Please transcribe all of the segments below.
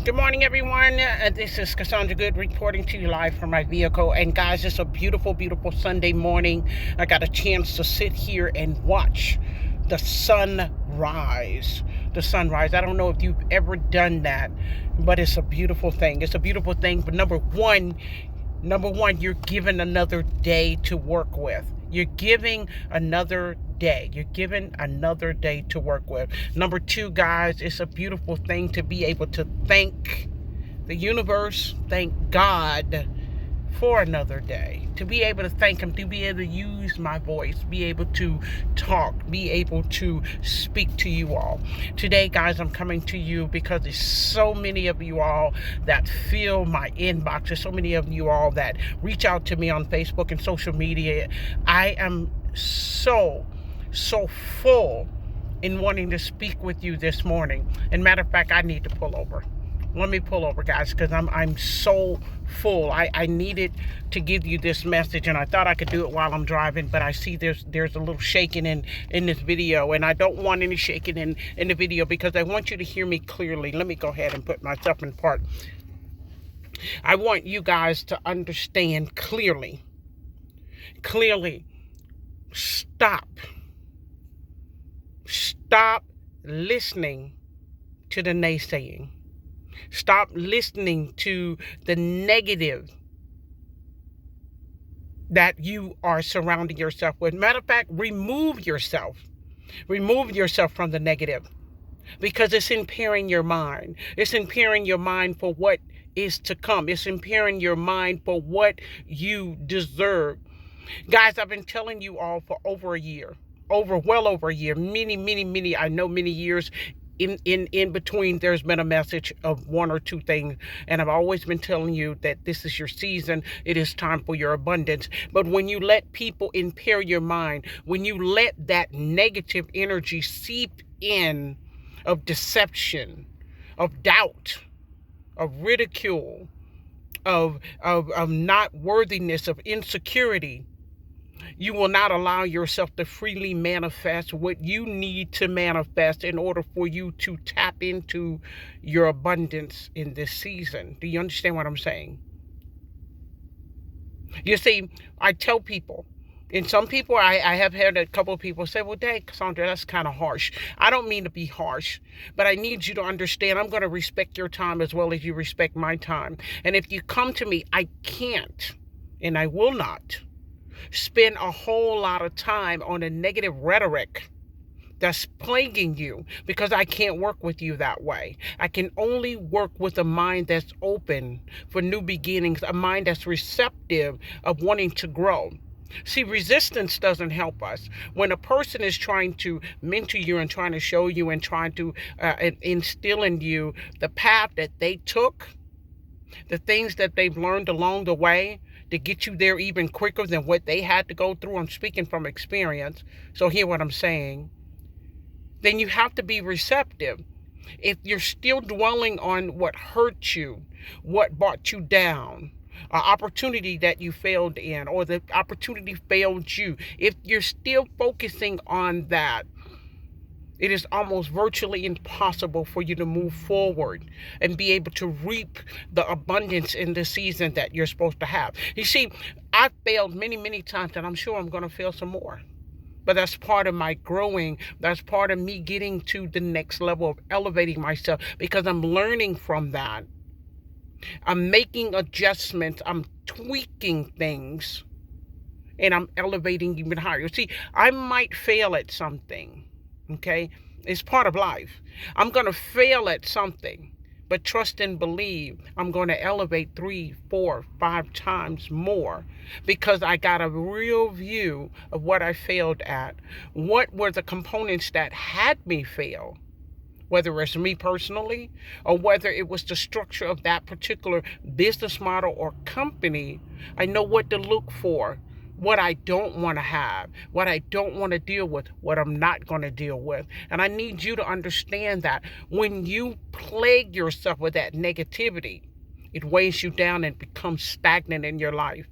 Good morning, everyone. This is Cassandra Good reporting to you live from my vehicle. And guys, it's a beautiful, beautiful Sunday morning. I got a chance to sit here and watch the sun rise. The sunrise. I don't know if you've ever done that, but it's a beautiful thing. It's a beautiful thing. But number one, you're given another day to work with. You're giving another day. You're given another day to work with. Number two, guys, it's a beautiful thing to be able to thank the universe, thank God for another day. To be able to thank Him, to be able to use my voice, be able to talk, be able to speak to you all. Today, guys, I'm coming to you because there's so many of you all that fill my inbox. There's so many of you all that reach out to me on Facebook and social media. I am so full in wanting to speak with you this morning. And matter of fact, I need to pull over. Let me pull over, guys, because I'm so full. I needed to give you this message, and I thought I could do it while I'm driving, but I see there's a little shaking in this video, and I don't want any shaking in the video because I want you to hear me clearly. Let me go ahead and put myself in part. I want you guys to understand clearly. Stop listening to the naysaying. Stop listening to the negative that you are surrounding yourself with. Matter of fact, remove yourself. Remove yourself from the negative because it's impairing your mind. It's impairing your mind for what is to come. It's impairing your mind for what you deserve. Guys, I've been telling you all for over a year. Well over a year. Many, I know many years. In between, there's been a message of one or two things, and I've always been telling you that this is your season. It is time for your abundance. But when you let people impair your mind, when you let that negative energy seep in of deception, of doubt, of ridicule, of not worthiness, of insecurity, you will not allow yourself to freely manifest what you need to manifest in order for you to tap into your abundance in this season. Do you understand what I'm saying? You see, I tell people, and some people, I have heard a couple of people say, well, dang, Cassandra, that's kind of harsh. I don't mean to be harsh, but I need you to understand I'm going to respect your time as well as you respect my time. And if you come to me, I can't, and I will not spend a whole lot of time on a negative rhetoric that's plaguing you because I can't work with you that way. I can only work with a mind that's open for new beginnings, a mind that's receptive of wanting to grow. See, resistance doesn't help us. When a person is trying to mentor you and trying to show you and trying to instill in you the path that they took, the things that they've learned along the way, to get you there even quicker than what they had to go through. I'm speaking from experience, so hear what I'm saying. Then you have to be receptive. If you're still dwelling on what hurt you, what brought you down, an opportunity that you failed in, or the opportunity failed you, if you're still focusing on that, it is almost virtually impossible for you to move forward and be able to reap the abundance in the season that you're supposed to have. You see, I've failed many times, and I'm sure I'm going to fail some more. But that's part of my growing. That's part of me getting to the next level of elevating myself because I'm learning from that. I'm making adjustments. I'm tweaking things. And I'm elevating even higher. See, I might fail at something. Okay, it's part of life. I'm going to fail at something, but trust and believe I'm going to elevate 3, 4, 5 times more because I got a real view of what I failed at. What were the components that had me fail? Whether it's me personally or whether it was the structure of that particular business model or company, I know what to look for. What I don't want to have, what I don't want to deal with, what I'm not going to deal with. And I need you to understand that when you plague yourself with that negativity, it weighs you down and becomes stagnant in your life.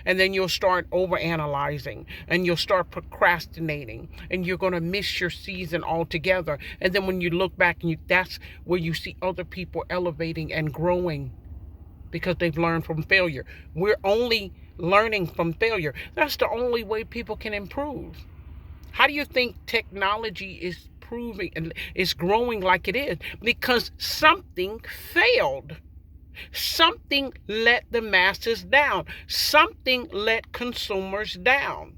And then you'll start overanalyzing and you'll start procrastinating and you're going to miss your season altogether. And then when you look back, that's where you see other people elevating and growing because they've learned from failure. We're only learning from failure. That's the only way people can improve. How do you think technology is proving and is growing like it is? Because something failed. Something let the masses down. Something let consumers down.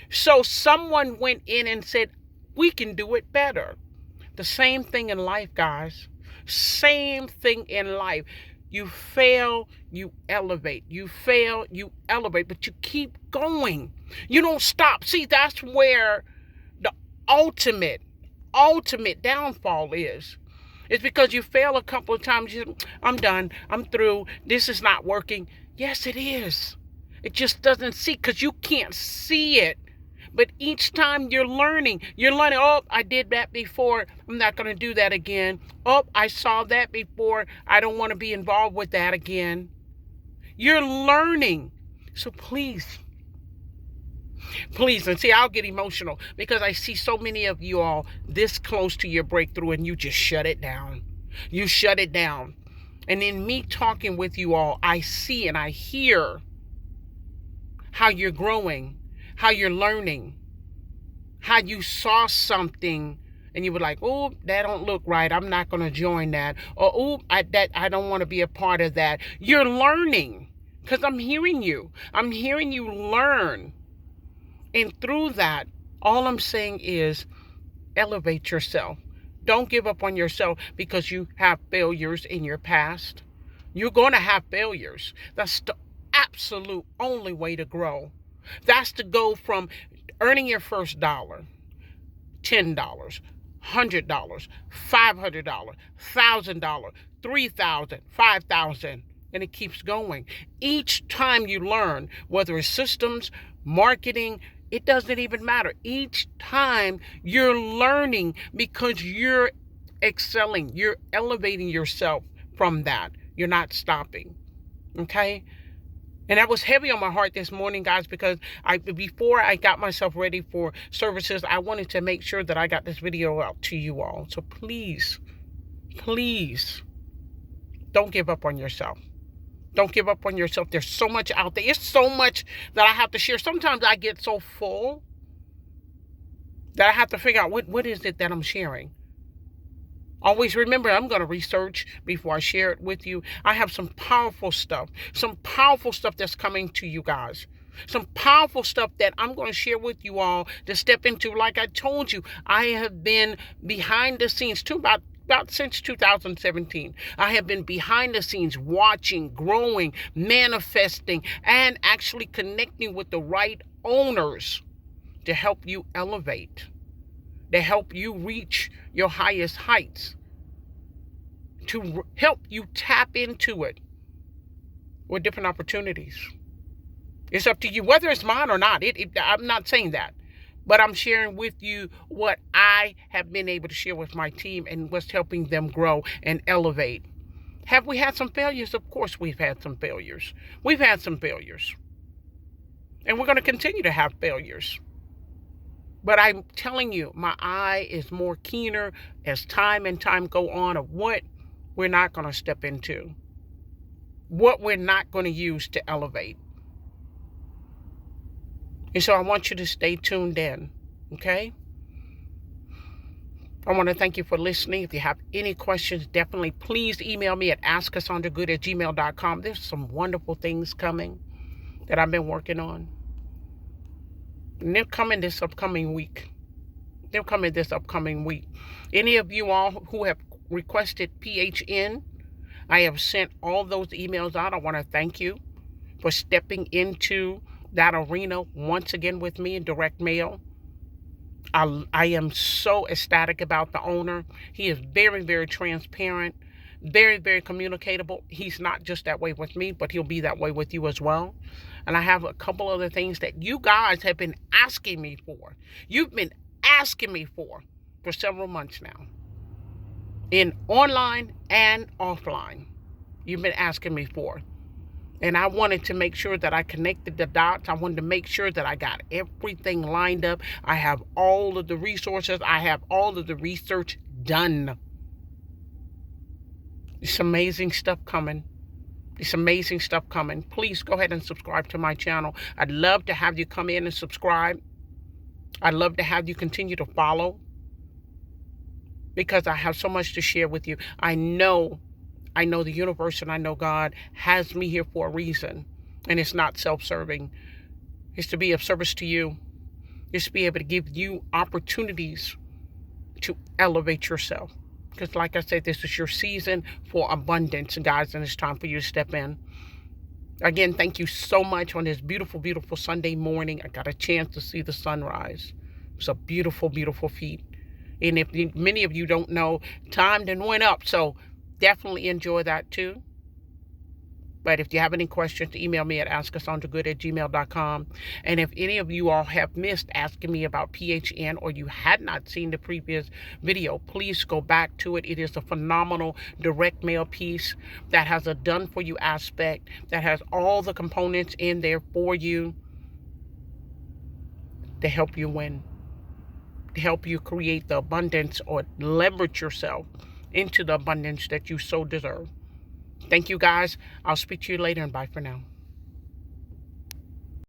So someone went in and said, we can do it better. The same thing in life, guys. Same thing in life. You fail, you elevate. You fail, you elevate. But you keep going. You don't stop. See, that's where the ultimate downfall is. It's because you fail a couple of times. I'm done. I'm through. This is not working. Yes, it is. It just doesn't see because you can't see it. But each time you're learning, oh, I did that before. I'm not going to do that again. Oh, I saw that before. I don't want to be involved with that again. You're learning. So please, and see, I'll get emotional because I see so many of you all this close to your breakthrough and you just shut it down. You shut it down. And in me talking with you all, I see and I hear how you're growing, how you're learning, how you saw something and you were like, oh, that don't look right. I'm not going to join that. Or, oh, I don't want to be a part of that. You're learning because I'm hearing you. I'm hearing you learn. And through that, all I'm saying is elevate yourself. Don't give up on yourself because you have failures in your past. You're going to have failures. That's the absolute only way to grow. That's to go from earning your first dollar, $10, $100, $500, $1,000, $3,000, $5,000, and it keeps going. Each time you learn, whether it's systems, marketing, it doesn't even matter. Each time you're learning because you're excelling, you're elevating yourself from that. You're not stopping. Okay? And that was heavy on my heart this morning, guys, because before I got myself ready for services, I wanted to make sure that I got this video out to you all. So please, don't give up on yourself. Don't give up on yourself. There's so much out there. It's so much that I have to share. Sometimes I get so full that I have to figure out what is it that I'm sharing. Always remember, I'm going to research before I share it with you. I have some powerful stuff that's coming to you guys. Some powerful stuff that I'm going to share with you all to step into. Like I told you, I have been behind the scenes about since 2017. I have been behind the scenes watching, growing, manifesting, and actually connecting with the right owners to help you elevate, to help you reach your highest heights, to help you tap into it with different opportunities. It's up to you, whether it's mine or not. I'm not saying that. But I'm sharing with you what I have been able to share with my team and what's helping them grow and elevate. Have we had some failures? Of course we've had some failures. We've had some failures. And we're going to continue to have failures. But I'm telling you, my eye is more keener as time and time go on of what we're not going to step into, what we're not going to use to elevate. And so I want you to stay tuned in, okay? I want to thank you for listening. If you have any questions, definitely please email me at askcassandragood@gmail.com. There's some wonderful things coming that I've been working on. And they're coming this upcoming week. Any of you all who have requested PHN, I have sent all those emails out. I want to thank you for stepping into that arena once again with me in direct mail. I am so ecstatic about the owner. He is very, very transparent, very, very communicatable. He's not just that way with me, but he'll be that way with you as well. And I have a couple other things that you guys have been asking me for. You've been asking me for several months now. In online and offline. You've been asking me for. And I wanted to make sure that I connected the dots. I wanted to make sure that I got everything lined up. I have all of the resources. I have all of the research done. It's amazing stuff coming. It's amazing stuff coming. Please go ahead and subscribe to my channel. I'd love to have you come in and subscribe. I'd love to have you continue to follow, because I have so much to share with you. I know the universe and I know God has me here for a reason. And it's not self-serving. It's to be of service to you. It's to be able to give you opportunities to elevate yourself. Because like I said, this is your season for abundance, guys, and it's time for you to step in. Again, thank you so much on this beautiful, beautiful Sunday morning. I got a chance to see the sunrise. It's a beautiful, beautiful feat. And if many of you don't know, time then went up. So definitely enjoy that too. But if you have any questions, email me at askcassandragood@gmail.com. And if any of you all have missed asking me about PHN, or you had not seen the previous video, please go back to it. It is a phenomenal direct mail piece that has a done for you aspect, that has all the components in there for you to help you win, to help you create the abundance or leverage yourself into the abundance that you so deserve. Thank you, guys. I'll speak to you later, and bye for now.